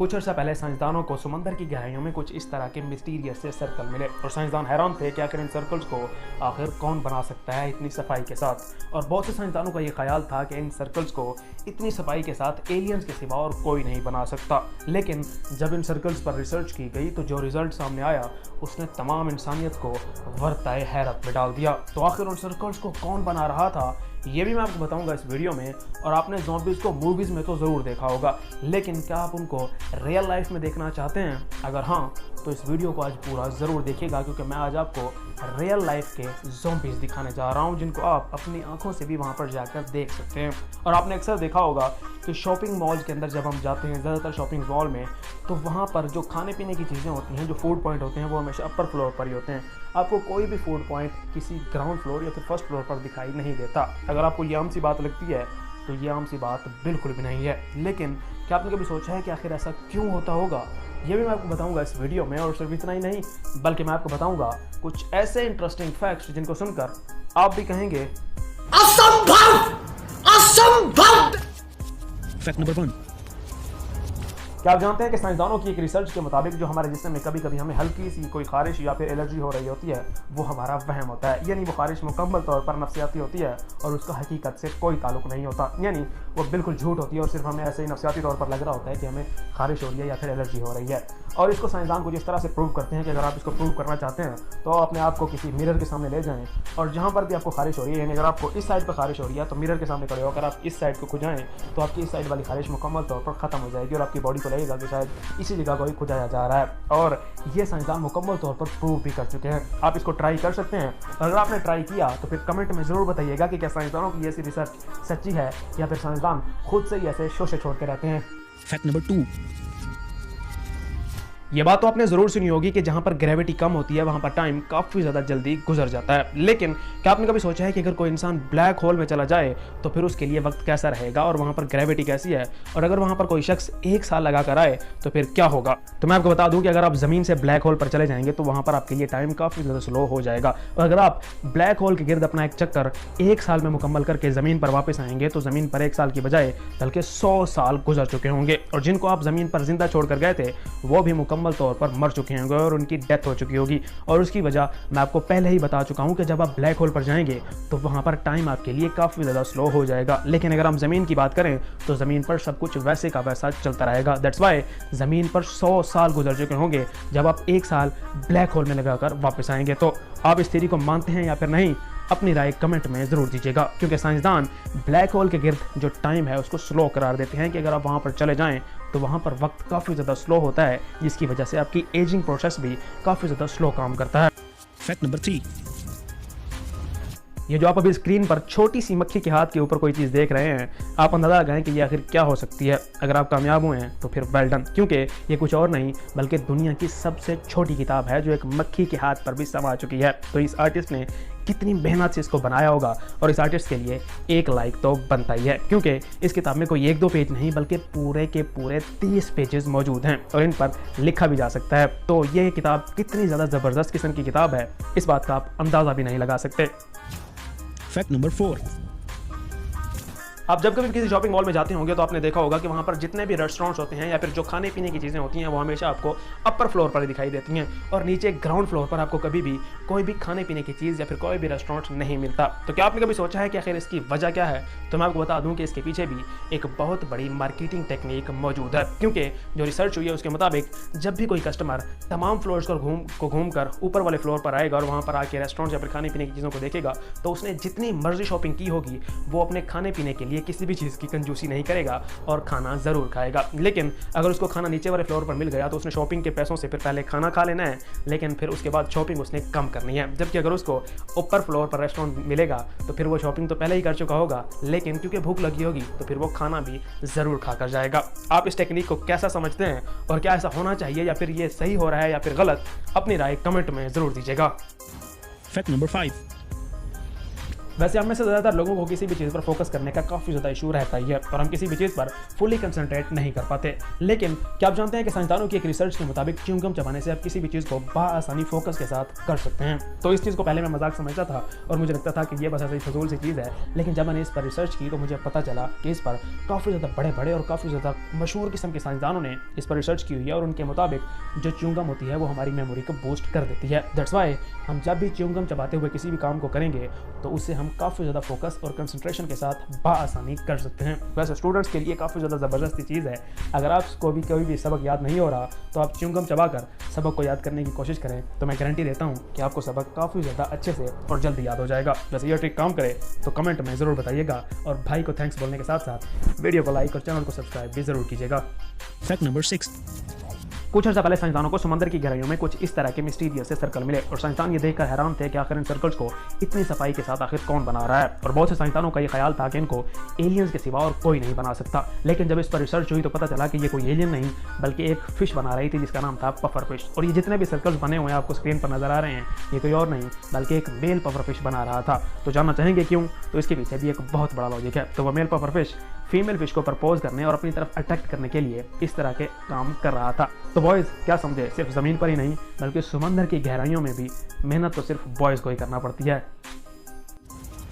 कुछ अर्सा पहले साइंसदानों को समंदर की गहराइयों में कुछ इस तरह के मिस्टीरियस से सर्कल मिले और साइंसदान हैरान थे कि आखिर इन सर्कल्स को आखिर कौन बना सकता है इतनी सफाई के साथ। और बहुत से साइंसदानों का ये ख्याल था कि इन सर्कल्स को इतनी सफाई के साथ एलियंस के सिवा और कोई नहीं बना सकता। लेकिन जब इन सर्कल्स पर रिसर्च की गई तो जो रिजल्ट सामने आया उसने तमाम इंसानियत को वर्ताए हैरत में डाल दिया। तो आखिर उन सर्कल्स को कौन बना रहा था ये भी मैं आपको बताऊंगा इस वीडियो में। और आपने ज़ॉम्बीज़ को मूवीज़ में तो ज़रूर देखा होगा, लेकिन क्या आप उनको रियल लाइफ में देखना चाहते हैं? अगर हाँ तो इस वीडियो को आज पूरा ज़रूर देखिएगा, क्योंकि मैं आज आपको रियल लाइफ के ज़ॉम्बीज़ दिखाने जा रहा हूँ जिनको आप अपनी आंखों से भी वहाँ पर जाकर देख सकते हैं। और आपने अक्सर देखा होगा कि शॉपिंग मॉल के अंदर जब हम जाते हैं, ज़्यादातर शॉपिंग मॉल में, तो वहाँ पर जो खाने पीने की चीज़ें होती हैं, जो फूड पॉइंट होते हैं, वो हमेशा अपर फ्लोर पर ही होते हैं। आपको कोई भी फूड पॉइंट किसी ग्राउंड फ्लोर या फिर फर्स्ट फ्लोर पर दिखाई नहीं देता। अगर आपको ये आम सी बात लगती है तो ये आम सी बात बिल्कुल भी नहीं है। लेकिन क्या आपने कभी सोचा है कि आखिर ऐसा क्यों होता होगा? ये भी मैं आपको बताऊंगा इस वीडियो में। और सिर्फ इतना ही नहीं, बल्कि मैं आपको बताऊंगा कुछ ऐसे इंटरेस्टिंग फैक्ट्स जिनको सुनकर आप भी कहेंगे असंभव, असंभव। Fact number 1। क्या आप जानते हैं कि साइंसदानों की एक रिसर्च के मुताबिक जो हमारे जिस्म में कभी कभी हमें हल्की सी कोई खारिश या फिर एलर्जी हो रही होती है वो हमारा वहम होता है। यानी वो खारिश मुकम्मल तौर पर नफ्सियाती होती है और उसका हकीकत से कोई ताल्लुक नहीं होता। यानी वो बिल्कुल झूठ होती है और सिर्फ हमें ऐसे ही नफ्सियाती तौर पर लग रहा होता है कि हमें खारिश हो रही है या फिर एलर्जी हो रही है। और इसको साइंसदान कुछ इस तरह से प्रूव करते हैं कि अगर आप इसको प्रूव करना चाहते हैं तो अपने आप को किसी मिरर के सामने ले जाएं और जहाँ पर भी आपको खारिश हो रही है, यानी अगर आपको इस साइड पर खारिश हो रही है तो मिरर के सामने खड़े होकर आप इस साइड को खुजाएं तो आपकी इस साइड वाली खारिश मुकम्मल तौर पर खत्म हो जाएगी और आपकी बॉडी को लगेगा कि शायद इसी जगह को ही खुजाया जा रहा है। और ये साइंसदान मुकम्मल तौर पर प्रूव भी कर चुके हैं। आप इसको ट्राई कर सकते हैं। अगर आपने ट्राई किया तो फिर कमेंट में ज़रूर बताइएगा कि क्या साइंसदानों की ऐसी रिसर्च सच्ची है या फिर साइंसदान खुद से ही ऐसे शोशे छोड़ते रहते हैं। Fact number 2। ये बात तो आपने ज़रूर सुनी होगी कि जहाँ पर ग्रेविटी कम होती है वहाँ पर टाइम काफ़ी ज़्यादा जल्दी गुजर जाता है। लेकिन क्या आपने कभी सोचा है कि अगर कोई इंसान ब्लैक होल में चला जाए तो फिर उसके लिए वक्त कैसा रहेगा और वहाँ पर ग्रेविटी कैसी है? और अगर वहाँ पर कोई शख्स 1 साल लगा कर आए तो फिर क्या होगा? तो मैं आपको बता दूँ कि अगर आप ज़मीन से ब्लैक होल पर चले जाएंगे तो वहाँ पर आपके लिए टाइम काफ़ी ज़्यादा स्लो हो जाएगा। और अगर आप ब्लैक होल के गिर्द अपना एक चक्कर 1 साल में मुकम्मल करके ज़मीन पर वापस आएंगे तो ज़मीन पर 1 साल की बजाय बल्कि 100 साल गुजर चुके होंगे। और जिनको आप ज़मीन पर जिंदा छोड़ कर गए थे वो भी मुकम्मल तौर पर मर चुके होंगे और उनकी डेथ हो चुकी होगी। और उसकी वजह मैं आपको पहले ही बता चुका हूं कि जब आप ब्लैक होल पर जाएंगे तो वहां पर टाइम आपके लिए काफ़ी ज़्यादा स्लो हो जाएगा। लेकिन अगर हम ज़मीन की बात करें तो ज़मीन पर सब कुछ वैसे का वैसा चलता रहेगा। दैट्स वाई ज़मीन पर 100 साल गुजर चुके होंगे जब आप 1 साल ब्लैक होल में लगाकर वापस आएंगे। तो आप इस थ्योरी को मानते हैं या फिर नहीं? अपनी राय कमेंट में ज़रूर दीजिएगा, क्योंकि साइंसदान ब्लैक होल के गिर्द जो टाइम है उसको स्लो करार देते हैं कि अगर आप वहाँ पर चले जाएं तो वहाँ पर वक्त काफ़ी ज़्यादा स्लो होता है, जिसकी वजह से आपकी एजिंग प्रोसेस भी काफ़ी ज़्यादा स्लो काम करता है। Fact number 3। ये जो आप अभी स्क्रीन पर छोटी सी मक्खी के हाथ के ऊपर कोई चीज़ देख रहे हैं, आप अंदाज़ा लगाएं कि ये आखिर क्या हो सकती है। अगर आप कामयाब हुए हैं तो फिर वेल डन, क्योंकि ये कुछ और नहीं बल्कि दुनिया की सबसे छोटी किताब है जो एक मक्खी के हाथ पर भी समा चुकी है। तो इस आर्टिस्ट ने कितनी मेहनत से इसको बनाया होगा और इस आर्टिस्ट के लिए 1 लाइक तो बनता ही है, क्योंकि इस किताब में कोई 1-2 पेज नहीं बल्कि पूरे के पूरे 30 पेजेस मौजूद हैं और इन पर लिखा भी जा सकता है। तो ये किताब कितनी ज़्यादा ज़बरदस्त किस्म की किताब है इस बात का आप अंदाज़ा भी नहीं लगा सकते। Fact number 4। आप जब कभी किसी शॉपिंग मॉल में जाते होंगे तो आपने देखा होगा कि वहाँ पर जितने भी रेस्टोरेंट्स होते हैं या फिर जो खाने पीने की चीज़ें होती हैं वो हमेशा आपको अपर फ्लोर पर दिखाई देती हैं और नीचे ग्राउंड फ्लोर पर आपको कभी भी कोई भी खाने पीने की चीज़ या फिर कोई भी रेस्टोरेंट नहीं मिलता। तो क्या आपने कभी सोचा है कि आखिर इसकी वजह क्या है? तो मैं आपको बता दूँ कि इसके पीछे भी एक बहुत बड़ी मार्केटिंग टेक्निक मौजूद है, क्योंकि जो रिसर्च हुई है उसके मुताबिक जब भी कोई कस्टमर तमाम फ्लोर्स को घूम कर ऊपर वाले फ्लोर पर आएगा और वहाँ पर आके रेस्टोरेंट या फिर खाने पीने की चीज़ों को देखेगा तो उसने जितनी मर्जी शॉपिंग की होगी वो अपने खाने पीने के लिए किसी भी चीज़ की कंजूसी नहीं करेगा और खाना ज़रूर खाएगा। लेकिन अगर उसको खाना नीचे वाले फ्लोर पर मिल गया तो उसने शॉपिंग के पैसों से फिर पहले खाना खा लेना है, लेकिन फिर उसके बाद शॉपिंग उसने कम करनी है। जबकि अगर उसको ऊपर फ्लोर पर रेस्टोरेंट मिलेगा तो फिर वो शॉपिंग तो पहले ही कर चुका होगा, लेकिन क्योंकि भूख लगी होगी तो फिर वो खाना भी ज़रूर खा कर जाएगा। आप इस टेक्निक को कैसा समझते हैं और क्या ऐसा होना चाहिए या फिर ये सही हो रहा है या फिर गलत? अपनी राय कमेंट में ज़रूर दीजिएगा। Fact number 5। वैसे हम में से ज़्यादातर लोगों को किसी भी चीज़ पर फोकस करने का काफ़ी ज़्यादा इशू रहता ही है और हम किसी भी चीज़ पर फुली कंसंट्रेट नहीं कर पाते। लेकिन क्या आप जानते हैं कि साइंसदानों की एक रिसर्च के मुताबिक च्युइंगम चबाने से आप किसी भी चीज़ को बआसानी फोकस के साथ कर सकते हैं। तो इस चीज़ को पहले मैं मजाक समझता था और मुझे लगता था कि ये बस ऐसी फजूल सी चीज़ है, लेकिन जब मैंने इस पर रिसर्च की तो मुझे पता चला कि इस पर काफ़ी ज़्यादा बड़े बड़े और काफ़ी ज़्यादा मशहूर किस्म के साइंसदानों ने इस पर रिसर्च की हुई है और उनके मुताबिक जो च्युइंगम होती है वो हमारी मेमोरी को बूस्ट कर देती है। दैट्स वाई हम जब भी च्युइंगम चबाते हुए किसी भी काम को करेंगे तो उससे हम काफ़ी ज़्यादा फोकस और कंसंट्रेशन के साथ बआसानी कर सकते हैं। वैसे स्टूडेंट्स के लिए काफ़ी ज़्यादा ज़बरदस्त चीज़ है। अगर आपको भी कोई भी सबक याद नहीं हो रहा तो आप च्युइंगम चबाकर सबक को याद करने की कोशिश करें तो मैं गारंटी देता हूँ कि आपको सबक काफ़ी ज़्यादा अच्छे से और जल्दी याद हो जाएगा। वैसे ये ट्रिक काम करे तो कमेंट में ज़रूर बताइएगा और भाई को थैंक्स बोलने के साथ साथ वीडियो को लाइक और चैनल को सब्सक्राइब भी ज़रूर कीजिएगा। Fact number 6. कुछ अर्सा पहले साइंसदानों को समंदर की गहराइयों में कुछ इस तरह के मिस्टीरियस से सर्कल मिले और साइंसदान ये देखकर हैरान थे कि आखिर इन सर्कल्स को इतनी सफाई के साथ आखिर कौन बना रहा है। और बहुत से साइंसदानों का ये ख्याल था कि इनको एलियंस के सिवा और कोई नहीं बना सकता। लेकिन जब इस पर रिसर्च हुई तो पता चला कि ये कोई एलियन नहीं बल्कि एक फिश बना रही थी जिसका नाम था पफर फिश। और ये जितने भी सर्कल्स बने हुए हैं आपको स्क्रीन पर नजर आ रहे हैं, ये कोई और नहीं बल्कि एक मेल पफर फिश बना रहा था। तो जानना चाहेंगे क्यों? तो इसके पीछे भी एक बहुत बड़ा लॉजिक है। तो वह male puffer fish female fish को प्रपोज करने और अपनी तरफ अट्रैक्ट करने के लिए इस तरह के काम कर रहा था। तो बॉयज़ क्या समझे, सिर्फ ज़मीन पर ही नहीं बल्कि समंदर की गहराइयों में भी मेहनत तो सिर्फ बॉयज़ को ही करना पड़ती है।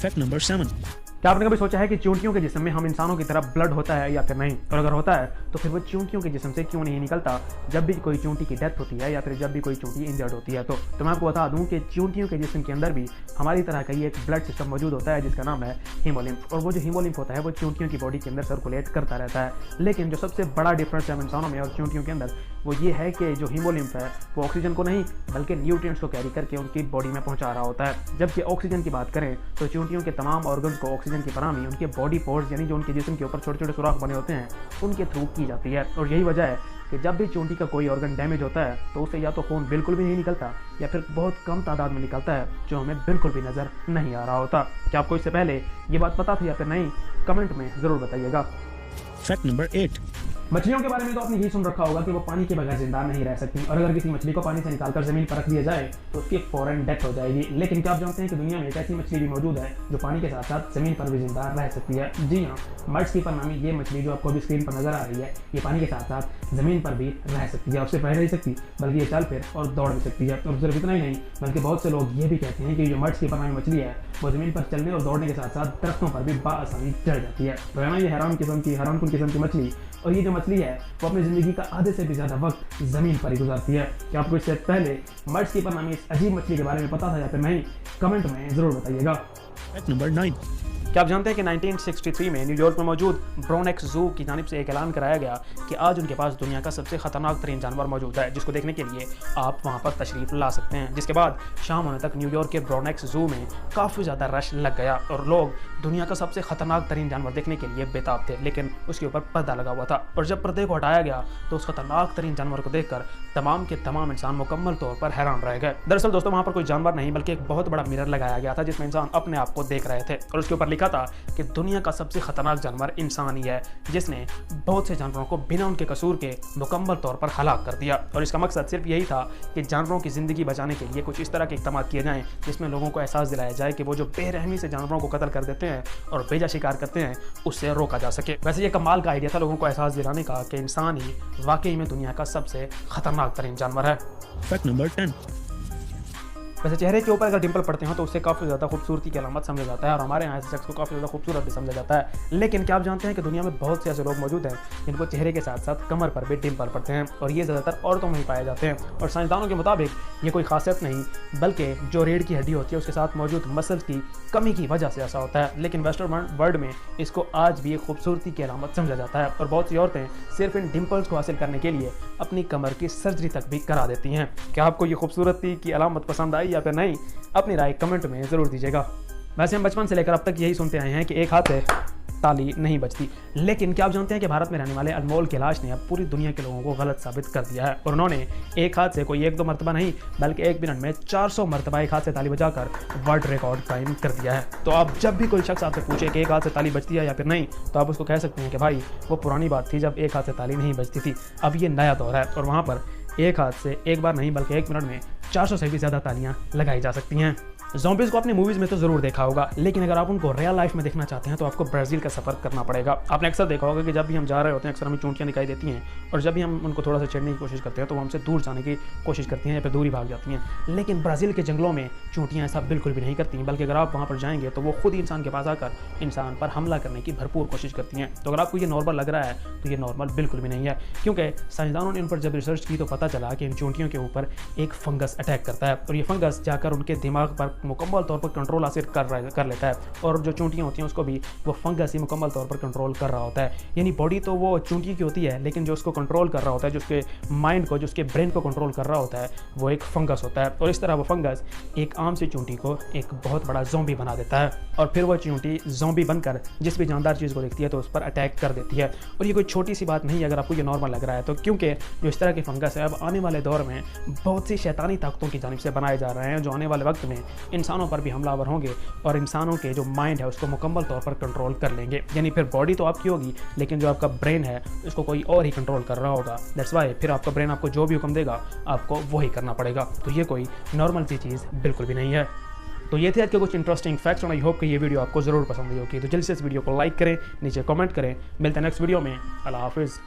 Fact number 7. क्या आपने कभी सोचा है कि चींटियों के जिस्म में हम इंसानों की तरह ब्लड होता है या फिर नहीं? और अगर होता है तो फिर वो चींटियों के जिस्म से क्यों नहीं निकलता जब भी कोई चींटी की डेथ होती है या फिर जब भी कोई चींटी इंजर्ड होती है? तो मैं आपको बता दूं कि चींटियों के जिस्म के अंदर भी हमारी तरह का ही एक ब्लड सिस्टम मौजूद होता है जिसका नाम है हीमोलिम्फ। और वो जो हीमोलिम्फ होता है वो चींटियों की बॉडी के अंदर सर्कुलेट करता रहता है। लेकिन जो सबसे बड़ा डिफरेंस है इंसानों में और चींटियों के अंदर वो ये है कि जो हीमोलिम्फ है वो ऑक्सीजन को नहीं बल्कि न्यूट्रिएंट्स को कैरी करके उनकी बॉडी में पहुंचा रहा होता है। जबकि ऑक्सीजन की बात करें तो चींटियों के तमाम ऑर्गन्स को ऑक्सीजन की फराहमी उनके बॉडी पोर्स यानी जो उनके जिस्म के ऊपर छोटे छोटे सुराख बने होते हैं उनके थ्रू की जाती है। और यही वजह है कि जब भी चींटी का कोई ऑर्गन डैमेज होता है तो उसे या तो खून बिल्कुल भी नहीं निकलता या फिर बहुत कम तादाद में निकलता है जो हमें बिल्कुल भी नज़र नहीं आ रहा होता। क्या आपको इससे पहले ये बात पता थी या फिर नहीं? कमेंट में ज़रूर बताइएगा। Fact number 8. मछलियों के बारे में तो आपने यही सुन रखा होगा कि वो पानी के बगैर जिंदा नहीं रह सकती और अगर किसी मछली को पानी से निकालकर जमीन पर रख दिया जाए तो उसकी फौरन डेथ हो जाएगी। लेकिन क्या आप जानते हैं कि दुनिया में एक ऐसी मछली भी मौजूद है जो पानी के साथ साथ जमीन पर भी जिंदा रह सकती है? जी हाँ, मड स्कीपर नामी ये मछली जो आपको अभी स्क्रीन पर नजर आ रही है ये पानी के साथ साथ जमीन पर भी रह सकती है। और सिर्फ रह नहीं सकती बल्कि ये चल फिर और दौड़ भी सकती है। और सिर्फ इतना ही नहीं बल्कि बहुत से लोग ये भी कहते हैं कि जो मड स्कीपर नामी मछली है वो जमीन पर चलने और दौड़ने के साथ साथ दरख्तों पर भी बआसानी चढ़ जाती है। तो है ना ये हैरान किस्म की मछली। और ये जो मछली है वो अपनी ज़िंदगी का आधे से भी ज़्यादा वक्त ज़मीन पर ही गुजारती है। क्या आपको इससे पहले मड स्कीपर नामी इस अजीब मछली के बारे में पता था या फिर नहीं? कमेंट में ज़रूर बताइएगा। Fact number 9. क्या आप जानते हैं कि 1963 में न्यूयॉर्क में मौजूद ब्रोनेक्स जू की जानिब से एक ऐलान कराया गया कि आज उनके पास दुनिया का सबसे खतरनाक तरीन जानवर मौजूद है जिसको देखने के लिए आप वहां पर तशरीफ़ ला सकते हैं। जिसके बाद शाम होने तक न्यूयॉर्क के ब्रोनेक्स जू में काफ़ी ज़्यादा रश लग गया और लोग दुनिया का सबसे खतरनाक तरीन जानवर देखने के लिए बेताब थे। लेकिन उसके ऊपर पर्दा लगा हुआ था और जब पर्दे को हटाया गया तो उस खतरनाक तरीन जानवर को देखकर तमाम के तमाम इंसान मुकम्मल तौर पर हैरान रह गए। दरअसल दोस्तों वहाँ पर कोई जानवर नहीं बल्कि एक बहुत बड़ा मिरर लगाया गया था जिसमें इंसान अपने आप को देख रहे थे और उसके ऊपर लिखा था कि दुनिया का सबसे खतरनाक जानवर इंसान ही है जिसने बहुत से जानवरों को बिना उनके कसूर के मुकम्मल तौर पर हलाक कर दिया। और इसका मकसद सिर्फ यही था कि जानवरों की ज़िंदगी बचाने के लिए कुछ इस तरह के इक़दाम किए जाएं जिसमें लोगों को एहसास दिलाया जाए कि वो जो बेरहमी से जानवरों को कत्ल कर देते हैं और बेजा शिकार करते हैं उससे रोका जा सके। वैसे ये कमाल का आइडिया था लोगों को एहसास दिलाने का कि इंसान ही वाकई में दुनिया का सबसे खतरनाक तरीन जानवर है। Fact number 10. वैसे चेहरे के ऊपर अगर डिंपल पड़ते हो तो उससे काफ़ी ज़्यादा खूबसूरती की अलामत समझा जाता है और हमारे यहाँ ऐसे शख्स को काफ़ी ज़्यादा खूबसूरत भी समझा जाता है। लेकिन क्या आप जानते हैं कि दुनिया में बहुत से ऐसे लोग मौजूद हैं जिनको चेहरे के साथ साथ कमर पर भी डिंपल पड़ते हैं और ये ज़्यादातर औरतों में ही पाए जाते हैं। और साइंसदानों के मुताबिक ये कोई खासियत नहीं बल्कि जो रीढ़ की हड्डी होती है उसके साथ मौजूद मसल्स की कमी की वजह से ऐसा होता है। लेकिन वेस्टर्न वर्ल्ड में इसको आज भी एक खूबसूरती की अलामत समझा जाता है और बहुत सी औरतें सिर्फ इन डिंपल्स को हासिल करने के लिए अपनी कमर की सर्जरी तक भी करा देती हैं। क्या आपको ये खूबसूरती की अलामत पसंद आई या फिर नहीं? अपनी राय कमेंट में ज़रूर दीजिएगा। वैसे हम बचपन से लेकर अब तक यही सुनते आए हैं कि एक हाथ से ताली नहीं बजती। लेकिन क्या आप जानते हैं कि भारत में रहने वाले अनमोल कैलाश ने अब पूरी दुनिया के लोगों को गलत साबित कर दिया है और उन्होंने एक हाथ से कोई 1-2 मरतबा नहीं बल्कि 1 मिनट में 400 मरतबा एक हाथ से ताली बजाकर वर्ल्ड रिकॉर्ड कायम कर दिया है। तो आप जब भी कोई शख्स आपसे पूछे कि एक हाथ से ताली बजती है या फिर नहीं तो आप उसको कह सकते हैं कि भाई वो पुरानी बात थी जब एक हाथ से ताली नहीं बजती थी, अब ये नया दौर है और वहाँ पर एक हाथ से एक बार नहीं बल्कि 1 मिनट में 400 से भी ज़्यादा तालियाँ लगाई जा सकती हैं। ज़ॉम्बीज़ को आपने मूवीज़ में तो ज़रूर देखा होगा, लेकिन अगर आप उनको रियल लाइफ में देखना चाहते हैं तो आपको ब्राज़ील का सफ़र करना पड़ेगा। आपने अक्सर देखा होगा कि जब भी हम जा रहे होते हैं अक्सर हमें चूंटियाँ दिखाई देती हैं, और जब भी हम उनको थोड़ा सा छेड़ने की कोशिश करते हैं तो वो हमसे दूर जाने की कोशिश करती हैं या फिर दूरी भाग जाती हैं। लेकिन ब्राज़ील के जंगलों में चूंटियाँ ऐसा बिल्कुल भी नहीं करती, बल्कि अगर आप वहाँ पर जाएंगे तो वो खुद ही इंसान के पास आकर इंसान पर हमला करने की भरपूर कोशिश करती हैं। तो अगर आपको ये नॉर्मल लग रहा है तो ये नॉर्मल बिल्कुल भी नहीं है, क्योंकि साइंसदानों ने उन पर जब रिसर्च की तो पता चला कि इन चूंटियों के ऊपर एक फंगस अटैक करता है, और ये फंगस जाकर उनके दिमाग पर मुकम्मल तौर पर कंट्रोल हासिल कर लेता है, और जो चूंटियाँ होती हैं उसको भी वो फंगस ही मुकम्मल तौर पर कंट्रोल कर रहा होता है। यानी बॉडी तो वो चूंटी की होती है, लेकिन जो उसको कंट्रोल कर रहा होता है, जो उसके माइंड को, जो उसके ब्रेन को कंट्रोल कर रहा होता है, वो एक फंगस होता है। और इस तरह वो फंगस एक आम सी चूंटी को एक बहुत बड़ा ज़ॉम्बी बना देता है, और फिर वो चूंटी ज़ॉम्बी बनकर जिस भी जानदार चीज़ को देखती है तो उस पर अटैक कर देती है। और ये कोई छोटी सी बात नहीं है अगर आपको ये नॉर्मल लग रहा है तो, क्योंकि जो इस तरह की फंगस है अब आने वाले दौर में बहुत सी शैतानी ताकतों की जानिब से बनाए जा रहे हैं, जो आने वाले वक्त में इंसानों पर भी हमलावर होंगे और इंसानों के जो माइंड है उसको मुकम्मल तौर पर कंट्रोल कर लेंगे। यानी फिर बॉडी तो आपकी होगी, लेकिन जो आपका ब्रेन है उसको कोई और ही कंट्रोल कर रहा होगा। दैट्स वाई फिर आपका ब्रेन आपको जो भी हुक्म देगा आपको वही करना पड़ेगा। तो ये कोई नॉर्मल सी चीज़ बिल्कुल भी नहीं है। तो ये थे आज के कुछ इंटरेस्टिंग फैक्ट्स, और आई होप कि ये वीडियो आपको ज़रूर पसंद आई होगी। तो जल्दी से इस वीडियो को लाइक करें, नीचे कमेंट करें। मिलते हैं नेक्स्ट वीडियो में। अल्लाह हाफिज़।